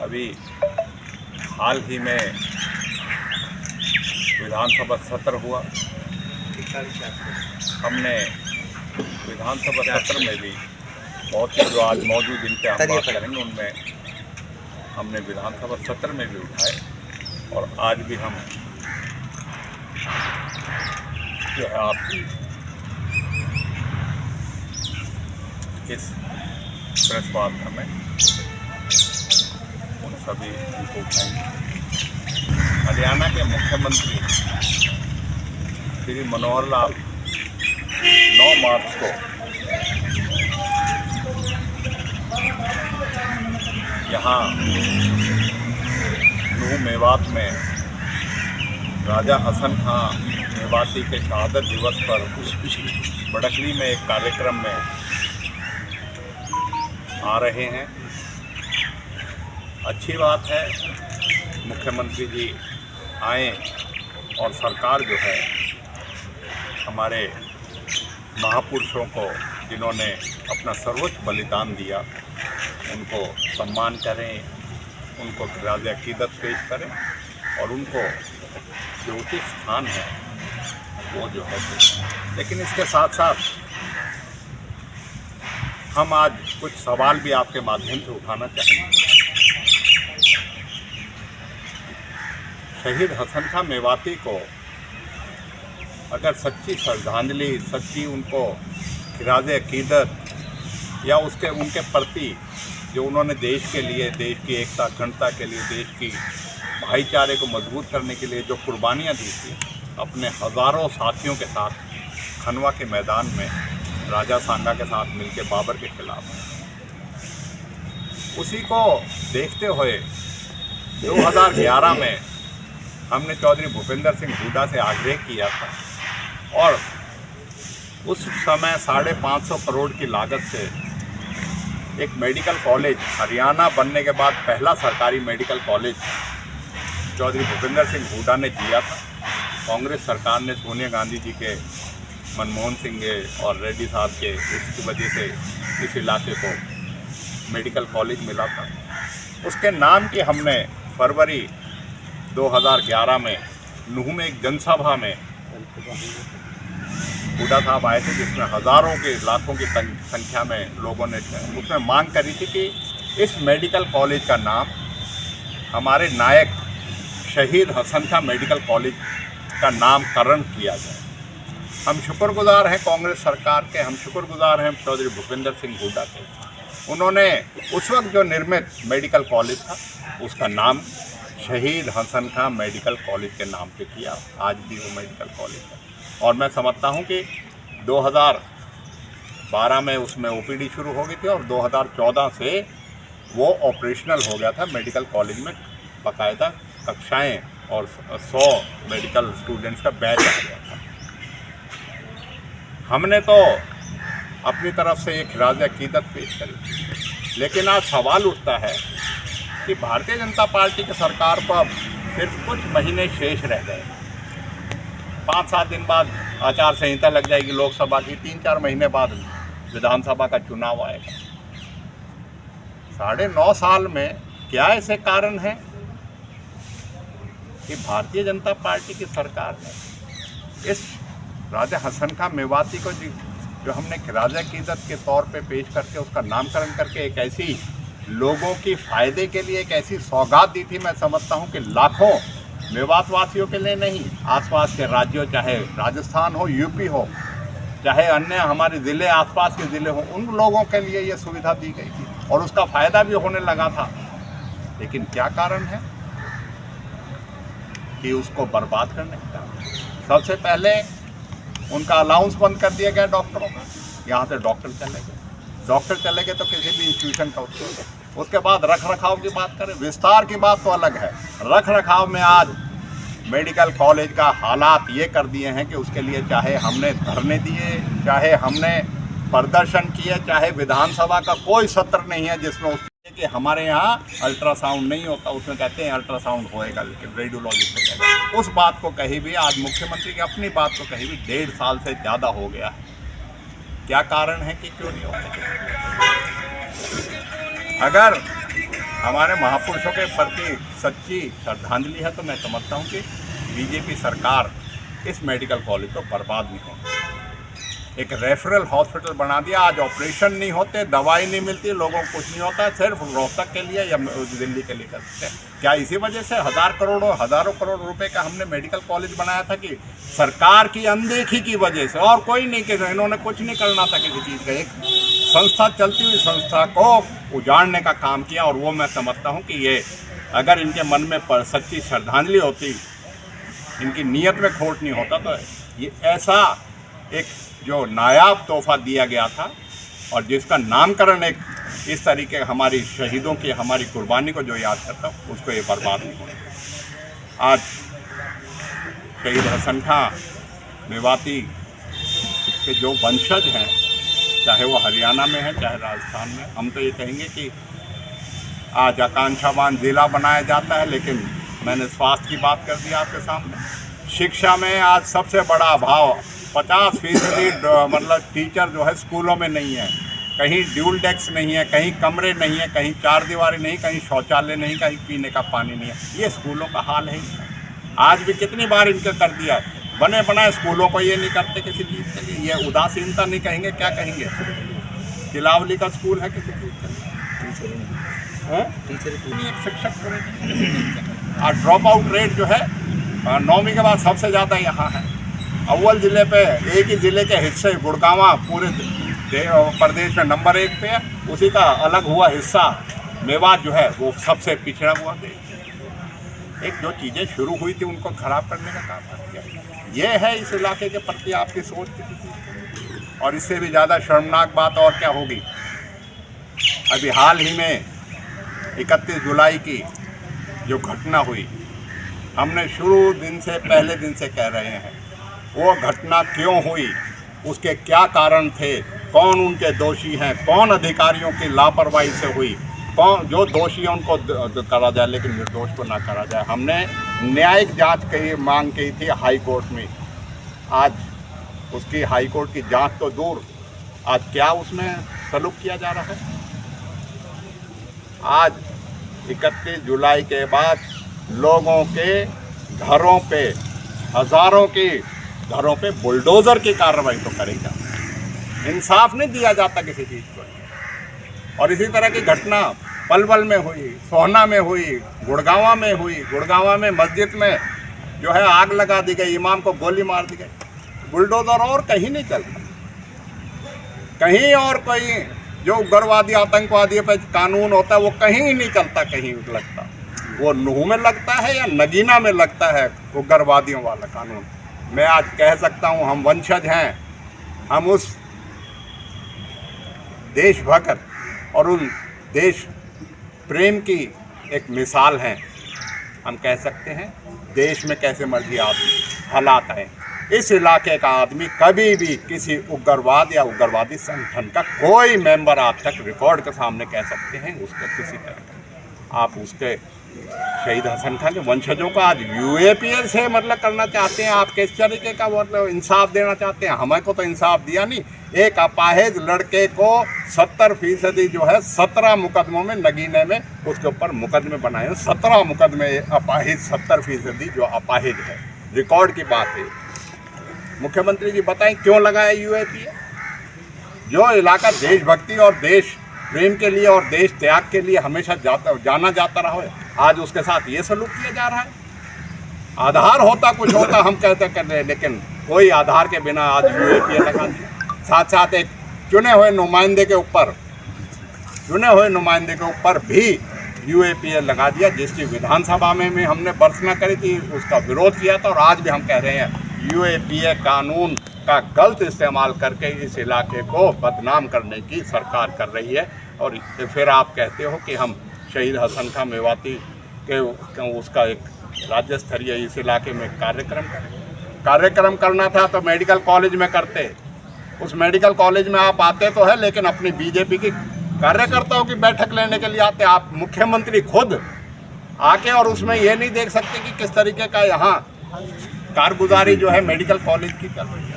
अभी हाल ही में विधानसभा सत्र हुआ। हमने विधानसभा सत्र में भी बहुत ही जो आज मौजूद जिन पे हम बात करेंगे उनमें हमने विधानसभा सत्र में भी उठाए और आज भी हम जो है आपकी इस प्रेस वार्ता में उन सभी उनको उठाएंगे। हरियाणा के मुख्यमंत्री श्री मनोहर लाल 9 मार्च को यहाँ नूह मेवात में राजा हसन खां मेवाती के शहादत दिवस पर बड़कली में एक कार्यक्रम में आ रहे हैं। अच्छी बात है, मुख्यमंत्री जी आए और सरकार जो है हमारे महापुरुषों को जिन्होंने अपना सर्वोच्च बलिदान दिया उनको सम्मान करें, उनको खिराज अकीदत पेश करें और उनको जो उचित स्थान है वो जो है। लेकिन इसके साथ साथ हम आज कुछ सवाल भी आपके माध्यम से उठाना चाहेंगे। शहीद हसन खां मेवाती को अगर सच्ची श्रद्धांजलि, सच्ची उनको खिराज अकीदत या उनके प्रति जो उन्होंने देश के लिए, देश की एकता अखंडता के लिए, देश की भाईचारे को मजबूत करने के लिए जो कुर्बानियाँ दी थी अपने हज़ारों साथियों के साथ खनवा के मैदान में राजा सांगा के साथ मिलकर बाबर के खिलाफ, उसी को देखते हुए 2011 में हमने चौधरी भूपेंद्र सिंह हुड्डा से आग्रह किया था और उस समय 550 करोड़ की लागत से एक मेडिकल कॉलेज हरियाणा बनने के बाद पहला सरकारी मेडिकल कॉलेज चौधरी भूपेंद्र सिंह हुड्डा ने दिया था। कांग्रेस सरकार ने सोनिया गांधी जी के, मनमोहन सिंह और रेड्डी साहब के इसकी वजह से इस इलाके को मेडिकल कॉलेज मिला था। उसके नाम की हमने फरवरी 2011 में नूह में एक जनसभा में हुड्डा साहब आए थे जिसमें हज़ारों के, लाखों की संख्या में लोगों ने उसमें मांग करी थी कि इस मेडिकल कॉलेज का नाम हमारे नायक शहीद हसन खां मेडिकल कॉलेज का नामकरण किया जाए। हम शुक्रगुजार हैं कांग्रेस सरकार के, हम शुक्रगुजार हैं चौधरी भूपेंद्र सिंह हुड्डा के। उन्होंने उस वक्त जो निर्मित मेडिकल कॉलेज था उसका नाम शहीद हसन खां मेडिकल कॉलेज के नाम पे किया। आज भी वो मेडिकल कॉलेज है और मैं समझता हूँ कि 2012 में उसमें ओपीडी शुरू हो गई थी और 2014 से वो ऑपरेशनल हो गया था। मेडिकल कॉलेज में बाकायदा कक्षाएं और 100 मेडिकल स्टूडेंट्स का बैच आ गया था। हमने तो अपनी तरफ से ये खिराज अकीदत पेश करी, लेकिन आज सवाल उठता है कि भारतीय जनता पार्टी की सरकार को अब सिर्फ कुछ महीने शेष रह गए। 5-7 दिन बाद आचार संहिता लग जाएगी लोकसभा की, 3-4 महीने बाद विधानसभा का चुनाव आएगा। 9.5 साल में क्या ऐसे कारण हैं कि भारतीय जनता पार्टी की सरकार ने इस राजा हसन खां मेवाती को जो हमने खिराज अकीदत के तौर पे पेश करके उसका नामकरण करके एक ऐसी लोगों की फ़ायदे के लिए एक ऐसी सौगात दी थी। मैं समझता हूँ कि लाखों मेवात वासियों के लिए नहीं, आसपास के राज्यों, चाहे राजस्थान हो, यूपी हो, चाहे अन्य हमारे ज़िले, आसपास के ज़िले हो, उन लोगों के लिए ये सुविधा दी गई थी और उसका फ़ायदा भी होने लगा था। लेकिन क्या कारण है कि उसको बर्बाद करने का? सबसे पहले उनका अलाउंस बंद कर दिया गया डॉक्टरों का। यहाँ से डॉक्टर चले गए तो किसी भी इंस्टीट्यूशन का उसके बाद रख रखाव की बात करें, विस्तार की बात तो अलग है। रख रखाव में आज मेडिकल कॉलेज का हालात ये कर दिए हैं कि उसके लिए चाहे हमने धरने दिए, चाहे हमने प्रदर्शन किए, चाहे विधानसभा का कोई सत्र नहीं है जिसमें उसके कि हमारे यहाँ अल्ट्रासाउंड नहीं होता, उसमें कहते हैं अल्ट्रासाउंड होएगा लेकिन रेडियोलॉजिस्ट को कहेगा। उस बात को कही भी, आज मुख्यमंत्री की अपनी बात को कही भी 1.5 साल से ज़्यादा हो गया है। क्या कारण है कि क्यों नहीं होता? अगर हमारे महापुरुषों के प्रति सच्ची श्रद्धांजलि है। तो मैं समझता हूँ कि बीजेपी सरकार इस मेडिकल कॉलेज को बर्बाद नहीं होगा। एक रेफरल हॉस्पिटल बना दिया, आज ऑपरेशन नहीं होते, दवाई नहीं मिलती, लोगों को कुछ नहीं होता, सिर्फ रोहतक के लिए या दिल्ली के लिए करते हैं। क्या इसी वजह से हज़ारों करोड़ रुपए का हमने मेडिकल कॉलेज बनाया था कि सरकार की अनदेखी की वजह से? और कोई नहीं, कि इन्होंने कुछ नहीं करना था किसी चीज़ का। एक संस्था, चलती हुई संस्था को उजाड़ने का काम किया। और वो मैं समझता हूँ कि ये अगर इनके मन में सच्ची श्रद्धांजलि होती, इनकी नीयत में खोट नहीं होता, तो ये ऐसा एक जो नायाब तोहफा दिया गया था और जिसका नामकरण एक इस तरीके हमारी शहीदों की, हमारी कुर्बानी को जो याद करता, उसको ये बर्बाद नहीं होना। आज शहीद हसन खां मेवाती के जो वंशज हैं, चाहे वो हरियाणा में है चाहे राजस्थान में, हम तो ये कहेंगे कि आज आकांक्षावान जिला बनाया जाता है, लेकिन मैंने स्वास्थ्य की बात कर दी आपके सामने। शिक्षा में आज सबसे बड़ा अभाव, 50% मतलब टीचर जो है स्कूलों में नहीं है, कहीं ड्यूल डेस्क नहीं है, कहीं कमरे नहीं है, कहीं चार दीवारी नहीं, कहीं शौचालय नहीं, कहीं पीने का पानी नहीं है। ये स्कूलों का हाल है। आज भी कितनी बार इनके कर दिया, बने बनाए स्कूलों को ये नहीं करते किसी चीज़ के लिए। ये उदासीनता नहीं कहेंगे, क्या कहेंगे? किलावली का स्कूल है किसी चीज़ का, टीचर एक शिक्षक। और ड्रॉप आउट रेट जो है 9वीं के बाद सबसे ज़्यादा यहाँ है। अव्वल ज़िले पे, एक ही ज़िले के हिस्से गुड़गांवा पूरे प्रदेश में नंबर 1 पे है, उसी का अलग हुआ हिस्सा मेवात जो है वो सबसे पिछड़ा हुआ देश। एक जो चीज़ें शुरू हुई थी उनको ख़राब करने का काम कर दिया। ये है इस इलाके के प्रति आपकी सोच। और इससे भी ज़्यादा शर्मनाक बात और क्या होगी? अभी हाल ही में 31 जुलाई की जो घटना हुई, हमने शुरू दिन से, पहले दिन से कह रहे हैं वो घटना क्यों हुई, उसके क्या कारण थे, कौन उनके दोषी हैं, कौन अधिकारियों की लापरवाही से हुई, कौन जो दोषी है उनको करा जाए, लेकिन निर्दोष को ना करा जाए। हमने न्यायिक जांच की मांग की थी हाई कोर्ट में। आज उसकी हाई कोर्ट की जांच तो दूर, आज क्या उसमें सलूक किया जा रहा है? आज 31 जुलाई के बाद लोगों के घरों पे, हज़ारों के घरों पे बुलडोज़र की कार्रवाई तो करेगा। इंसाफ नहीं दिया जाता किसी चीज़ को। और इसी तरह की घटना पलवल में हुई, सोहना में हुई, गुड़गांवा में हुई। गुड़गांवा में मस्जिद में जो है आग लगा दी गई, इमाम को गोली मार दी गई। बुलडोज़र और कहीं नहीं चलता, कहीं और कोई जो उग्रवादी आतंकवादी पे कानून होता है वो कहीं नहीं चलता, कहीं लगता। वो नूह में लगता है या नगीना में लगता है उग्रवादियों वाला कानून। मैं आज कह सकता हूँ हम वंशज हैं, हम उस देशभक्त और उन देश प्रेम की एक मिसाल हैं। हम कह सकते हैं देश में कैसे मर्जी हालात हैं, इस इलाके का आदमी कभी भी किसी उग्रवाद या उग्रवादी संगठन का कोई मेंबर आज तक रिकॉर्ड के सामने कह सकते हैं उसका किसी तरह। आप उसके शहीद हसन खां के वंशजों का आज यूएपीए से मतलब करना चाहते हैं, आप किस तरीके का मतलब इंसाफ देना चाहते हैं? हमें को तो इंसाफ दिया नहीं। एक अपाहिज लड़के को 70% जो है 17 मुकदमों में, नगीने में उसके ऊपर मुकदमे बनाए, 17 मुकदमे अपाहिज, 70% जो अपाहिज है। रिकॉर्ड की बात है। मुख्यमंत्री जी बताएं क्यों लगाया यूएपीए? जो इलाका देशभक्ति और देश प्रेम के लिए और देश त्याग के लिए हमेशा जाना जाता रहा है, आज उसके साथ ये सलूक किया जा रहा है। आधार होता, कुछ होता, हम कहते कर रहे, लेकिन कोई आधार के बिना आज यूएपीए लगा दिया। साथ साथ एक चुने हुए नुमाइंदे के ऊपर भी यूएपीए लगा दिया, जिसकी विधानसभा में हमने भर्त्सना करी थी, उसका विरोध किया था। और आज भी हम कह रहे हैं यूएपीए कानून का गलत इस्तेमाल करके इस इलाके को बदनाम करने की सरकार कर रही है। और फिर आप कहते हो कि हम शहीद हसन खां मेवाती के उसका एक राज्य स्तरीय इस इलाके में कार्यक्रम करना था तो मेडिकल कॉलेज में करते। उस मेडिकल कॉलेज में आप आते तो है, लेकिन अपनी बीजेपी की कार्यकर्ताओं की बैठक लेने के लिए आते। आप मुख्यमंत्री खुद आके और उसमें ये नहीं देख सकते कि किस तरीके का यहाँ कारगुजारी जो है मेडिकल कॉलेज की कर रही है।